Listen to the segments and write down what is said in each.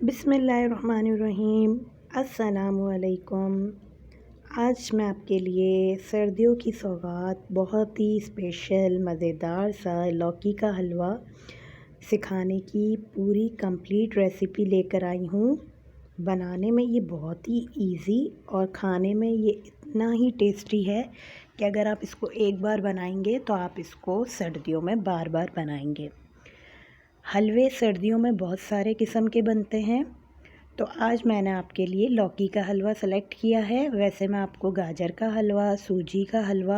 बिस्मिल्लाहिर्रहमानिर्रहीम। अस्सलामुअलैकुम। आज मैं आपके लिए सर्दियों की सौगात बहुत ही स्पेशल मज़ेदार सा लौकी का हलवा सिखाने की पूरी कंप्लीट रेसिपी लेकर आई हूँ। बनाने में ये बहुत ही इजी और खाने में ये इतना ही टेस्टी है कि अगर आप इसको एक बार बनाएंगे तो आप इसको सर्दियों में बार बार बनाएंगे। हलवे सर्दियों में बहुत सारे किस्म के बनते हैं, तो आज मैंने आपके लिए लौकी का हलवा सेलेक्ट किया है। वैसे मैं आपको गाजर का हलवा, सूजी का हलवा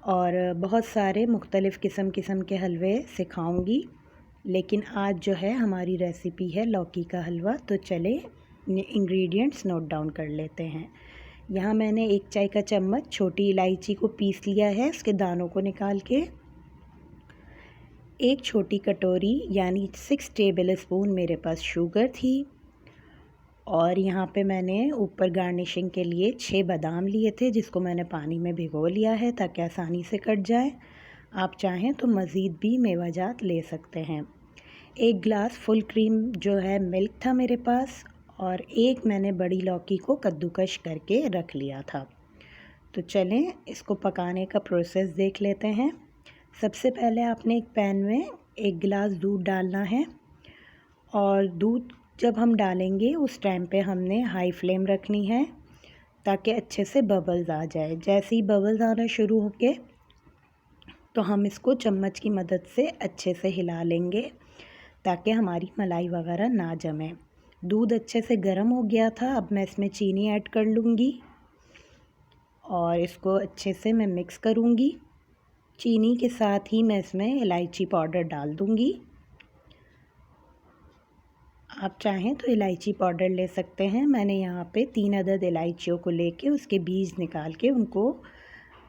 और बहुत सारे मुख्तलिफ़ किस्म के हलवे सिखाऊंगी, लेकिन आज जो है हमारी रेसिपी है लौकी का हलवा। तो चलें इंग्रेडिएंट्स नोट डाउन कर लेते हैं। यहाँ मैंने 1 चाय का चम्मच छोटी इलायची को पीस लिया है, उसके दानों को निकाल के। 1 छोटी कटोरी यानी 6 टेबल स्पून मेरे पास शुगर थी। और यहाँ पे मैंने ऊपर गार्निशिंग के लिए 6 बादाम लिए थे, जिसको मैंने पानी में भिगो लिया है ताकि आसानी से कट जाए। आप चाहें तो मज़ीद भी मेवाजात ले सकते हैं। 1 गिलास फुल क्रीम जो है मिल्क था मेरे पास, और 1 मैंने बड़ी लौकी को कद्दूकश करके रख लिया था। तो चलें इसको पकाने का प्रोसेस देख लेते हैं। सबसे पहले आपने एक पैन में 1 गिलास दूध डालना है, और दूध जब हम डालेंगे उस टाइम पे हमने हाई फ्लेम रखनी है ताकि अच्छे से बबल्स आ जाए। जैसे ही बबल्स आना शुरू होके तो हम इसको चम्मच की मदद से अच्छे से हिला लेंगे ताकि हमारी मलाई वगैरह ना जमे। दूध अच्छे से गर्म हो गया था, अब मैं इसमें चीनी ऐड कर लूँगी और इसको अच्छे से मैं मिक्स करूँगी। चीनी के साथ ही मैं इसमें इलायची पाउडर डाल दूँगी। आप चाहें तो इलायची पाउडर ले सकते हैं। मैंने यहाँ पे 3 अदद इलायचियों को लेके उसके बीज निकाल के उनको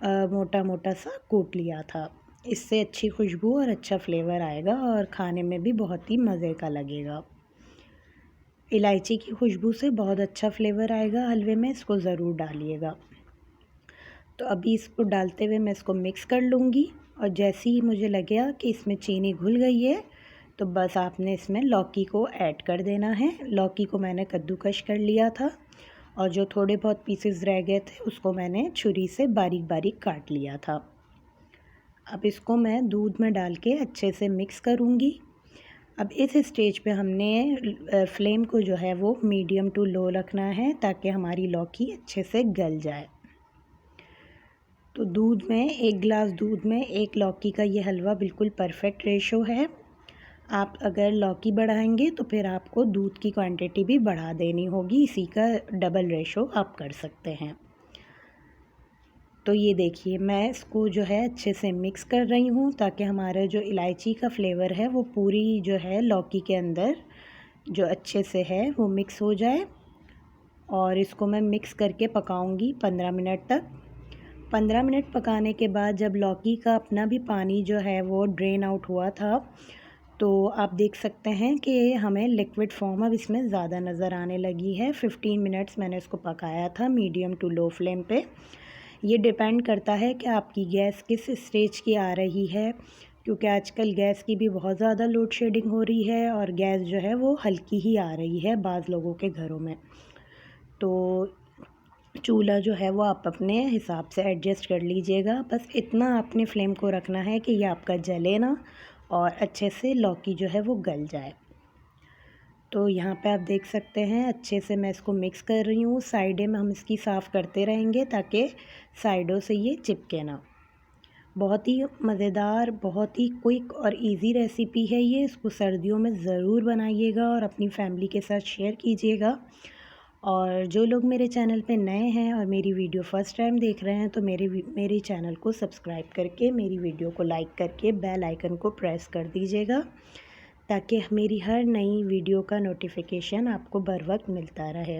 मोटा मोटा सा कूट लिया था। इससे अच्छी खुशबू और अच्छा फ्लेवर आएगा और खाने में भी बहुत ही मज़े का लगेगा। इलायची की खुशबू से बहुत अच्छा फ्लेवर आएगा हलवे में, इसको ज़रूर डालिएगा। तो अभी इसको डालते हुए मैं इसको मिक्स कर लूँगी, और जैसे ही मुझे लगेगा कि इसमें चीनी घुल गई है तो बस आपने इसमें लौकी को ऐड कर देना है। लौकी को मैंने कद्दूकश कर लिया था, और जो थोड़े बहुत पीसेस रह गए थे उसको मैंने छुरी से बारीक बारीक काट लिया था। अब इसको मैं दूध में डाल के अच्छे से मिक्स करूँगी। अब इस स्टेज पे हमने फ्लेम को जो है वो मीडियम टू लो रखना है ताकि हमारी लौकी अच्छे से गल जाए। तो दूध में 1 गिलास दूध में 1 लौकी का ये हलवा बिल्कुल परफेक्ट रेशो है। आप अगर लौकी बढ़ाएंगे तो फिर आपको दूध की क्वांटिटी भी बढ़ा देनी होगी, इसी का डबल रेशो आप कर सकते हैं। तो ये देखिए मैं इसको जो है अच्छे से मिक्स कर रही हूँ ताकि हमारा जो इलायची का फ्लेवर है वो पूरी जो है लौकी के अंदर जो अच्छे से है वो मिक्स हो जाए। और इसको मैं मिक्स करके पकाऊंगी 15 मिनट तक। 15 मिनट पकाने के बाद जब लौकी का अपना भी पानी जो है वो ड्रेन आउट हुआ था, तो आप देख सकते हैं कि हमें लिक्विड फॉर्म अब इसमें ज़्यादा नज़र आने लगी है। 15 मिनट्स मैंने इसको पकाया था मीडियम टू लो फ्लेम पे। ये डिपेंड करता है कि आपकी गैस किस स्टेज की आ रही है, क्योंकि आजकल गैस की भी बहुत ज़्यादा लोड शेडिंग हो रही है और गैस जो है वो हल्की ही आ रही है बाज़ लोगों के घरों में। तो चूल्हा जो है वो आप अपने हिसाब से एडजस्ट कर लीजिएगा। बस इतना आपने फ्लेम को रखना है कि ये आपका जले ना और अच्छे से लौकी जो है वो गल जाए। तो यहाँ पे आप देख सकते हैं अच्छे से मैं इसको मिक्स कर रही हूँ। साइडें में हम इसकी साफ़ करते रहेंगे ताकि साइडों से ये चिपके ना। बहुत ही मज़ेदार, बहुत ही क्विक और इजी रेसिपी है ये। इसको सर्दियों में ज़रूर बनाइएगा और अपनी फैमिली के साथ शेयर कीजिएगा। और जो लोग मेरे चैनल पे नए हैं और मेरी वीडियो फ़र्स्ट टाइम देख रहे हैं तो मेरे चैनल को सब्सक्राइब करके मेरी वीडियो को लाइक करके बेल आइकन को प्रेस कर दीजिएगा ताकि मेरी हर नई वीडियो का नोटिफिकेशन आपको बर वक्त मिलता रहे।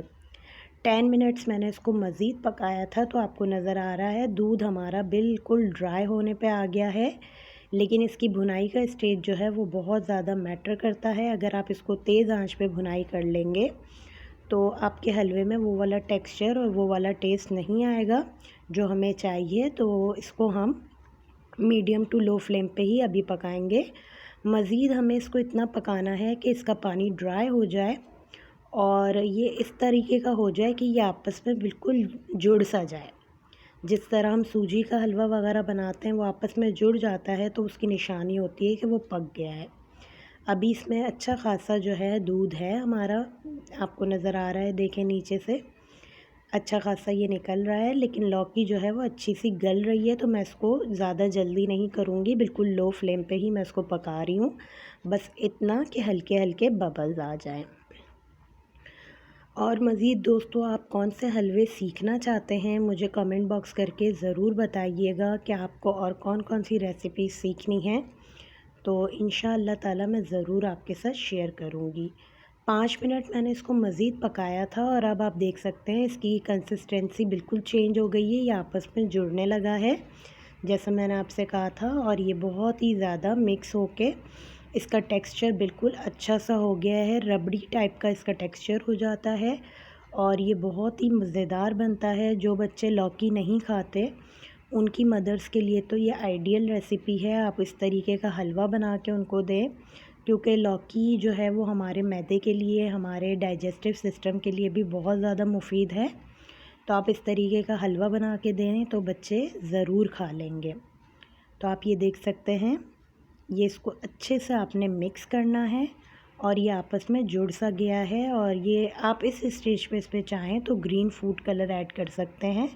10 मिनट्स मैंने इसको मज़ीद पकाया था, तो आपको नज़र आ रहा है दूध हमारा बिल्कुल ड्राई होने पे आ गया है। लेकिन इसकी भुनाई का स्टेज जो है वो बहुत ज़्यादा मैटर करता है। अगर आप इसको तेज़ आंच पे भुनाई कर लेंगे तो आपके हलवे में वो वाला टेक्सचर और वो वाला टेस्ट नहीं आएगा जो हमें चाहिए। तो इसको हम मीडियम टू लो फ्लेम पे ही अभी पकाएंगे। मज़ीद हमें इसको इतना पकाना है कि इसका पानी ड्राई हो जाए और ये इस तरीके का हो जाए कि ये आपस में बिल्कुल जुड़ सा जाए। जिस तरह हम सूजी का हलवा वगैरह बनाते हैं वो आपस में जुड़ जाता है तो उसकी निशानी होती है कि वो पक गया है। अभी इसमें अच्छा खासा जो है दूध है हमारा, आपको नज़र आ रहा है, देखें नीचे से अच्छा खासा ये निकल रहा है। लेकिन लौकी जो है वो अच्छी सी गल रही है, तो मैं इसको ज़्यादा जल्दी नहीं करूँगी, बिल्कुल लो फ्लेम पे ही मैं इसको पका रही हूँ। बस इतना कि हल्के हल्के बबल्स आ जाएँ। और मज़ीद दोस्तों, आप कौन से हलवे सीखना चाहते हैं मुझे कमेंट बॉक्स करके ज़रूर बताइएगा कि आपको और कौन कौन सी रेसिपी सीखनी है, तो इंशाअल्लाह ताला मैं ज़रूर आपके साथ शेयर करूँगी। 5 मिनट मैंने इसको मज़ीद पकाया था और अब आप देख सकते हैं इसकी कंसिस्टेंसी बिल्कुल चेंज हो गई है, ये आपस में जुड़ने लगा है जैसा मैंने आपसे कहा था। और ये बहुत ही ज़्यादा मिक्स होके इसका टेक्सचर बिल्कुल अच्छा सा हो गया है, रबड़ी टाइप का इसका टेक्सचर हो जाता है और ये बहुत ही मज़ेदार बनता है। जो बच्चे लौकी नहीं खाते उनकी मदर्स के लिए तो ये आइडियल रेसिपी है। आप इस तरीके का हलवा बना के उनको दें, क्योंकि लौकी जो है वो हमारे मैदे के लिए, हमारे डाइजेस्टिव सिस्टम के लिए भी बहुत ज़्यादा मुफीद है। तो आप इस तरीके का हलवा बना के दें तो बच्चे ज़रूर खा लेंगे। तो आप ये देख सकते हैं, ये इसको अच्छे से आपने मिक्स करना है और ये आपस में जुड़ सा गया है। और ये आप इस स्टेज पे इस पर चाहें तो ग्रीन फूड कलर ऐड कर सकते हैं,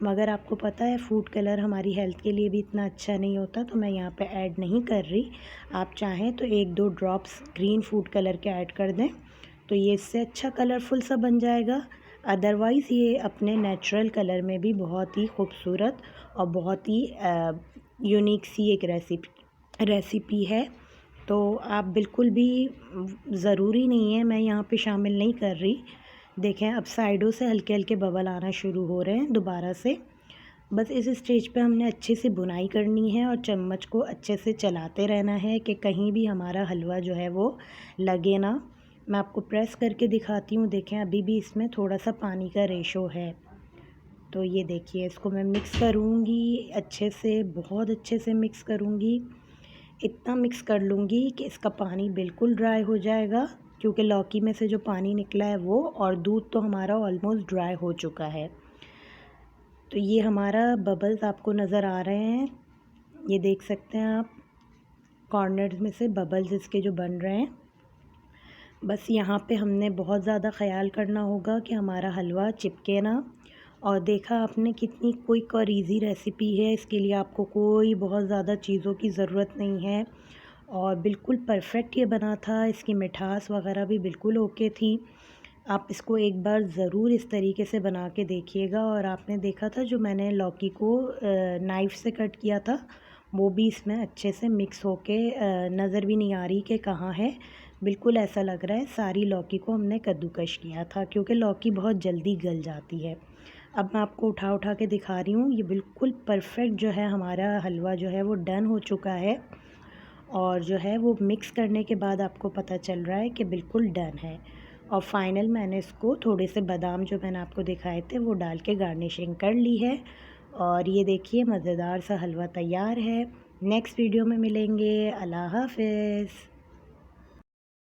मगर आपको पता है फूड कलर हमारी हेल्थ के लिए भी इतना अच्छा नहीं होता, तो मैं यहाँ पे ऐड नहीं कर रही। आप चाहें तो 1-2 ड्रॉप्स ग्रीन फूड कलर के ऐड कर दें, तो ये इससे अच्छा कलरफुल सा बन जाएगा। अदरवाइज़ ये अपने नेचुरल कलर में भी बहुत ही खूबसूरत और बहुत ही यूनिक सी एक रेसिपी है। तो आप बिल्कुल भी, ज़रूरी नहीं है, मैं यहाँ पे शामिल नहीं कर रही। देखें अब साइडों से हल्के हल्के बबल आना शुरू हो रहे हैं दोबारा से। बस इस स्टेज पे हमने अच्छे से बुनाई करनी है और चम्मच को अच्छे से चलाते रहना है कि कहीं भी हमारा हलवा जो है वो लगे ना। मैं आपको प्रेस करके दिखाती हूँ, देखें अभी भी इसमें थोड़ा सा पानी का रेशो है। तो ये देखिए, इसको मैं मिक्स करूँगी अच्छे से, बहुत अच्छे से मिक्स करूँगी। इतना मिक्स कर लूँगी कि इसका पानी बिल्कुल ड्राई हो जाएगा, क्योंकि लौकी में से जो पानी निकला है वो, और दूध तो हमारा ऑलमोस्ट ड्राई हो चुका है। तो ये हमारा बबल्स आपको नज़र आ रहे हैं, ये देख सकते हैं आप, कॉर्नर्स में से बबल्स इसके जो बन रहे हैं। बस यहाँ पे हमने बहुत ज़्यादा ख़याल करना होगा कि हमारा हलवा चिपके ना। और देखा आपने कितनी क्विक और इजी रेसिपी है, इसके लिए आपको कोई बहुत ज़्यादा चीज़ों की ज़रूरत नहीं है और बिल्कुल परफेक्ट ये बना था। इसकी मिठास वगैरह भी बिल्कुल ओके थी। आप इसको एक बार ज़रूर इस तरीके से बना के देखिएगा। और आपने देखा था जो मैंने लौकी को नाइफ़ से कट किया था, वो भी इसमें अच्छे से मिक्स होके नज़र भी नहीं आ रही कि कहाँ है। बिल्कुल ऐसा लग रहा है सारी लौकी को हमने कद्दूकश किया था, क्योंकि लौकी बहुत जल्दी गल जाती है। अब मैं आपको उठा उठा के दिखा रही हूँ, ये बिल्कुल परफेक्ट जो है हमारा हलवा जो है वो डन हो चुका है। और जो है वो मिक्स करने के बाद आपको पता चल रहा है कि बिल्कुल डन है। और फाइनल मैंने इसको थोड़े से बादाम जो मैंने आपको दिखाए थे वो डाल के गार्निशिंग कर ली है। और ये देखिए मज़ेदार सा हलवा तैयार है। नेक्स्ट वीडियो में मिलेंगे। अल्लाह हाफ़िज़।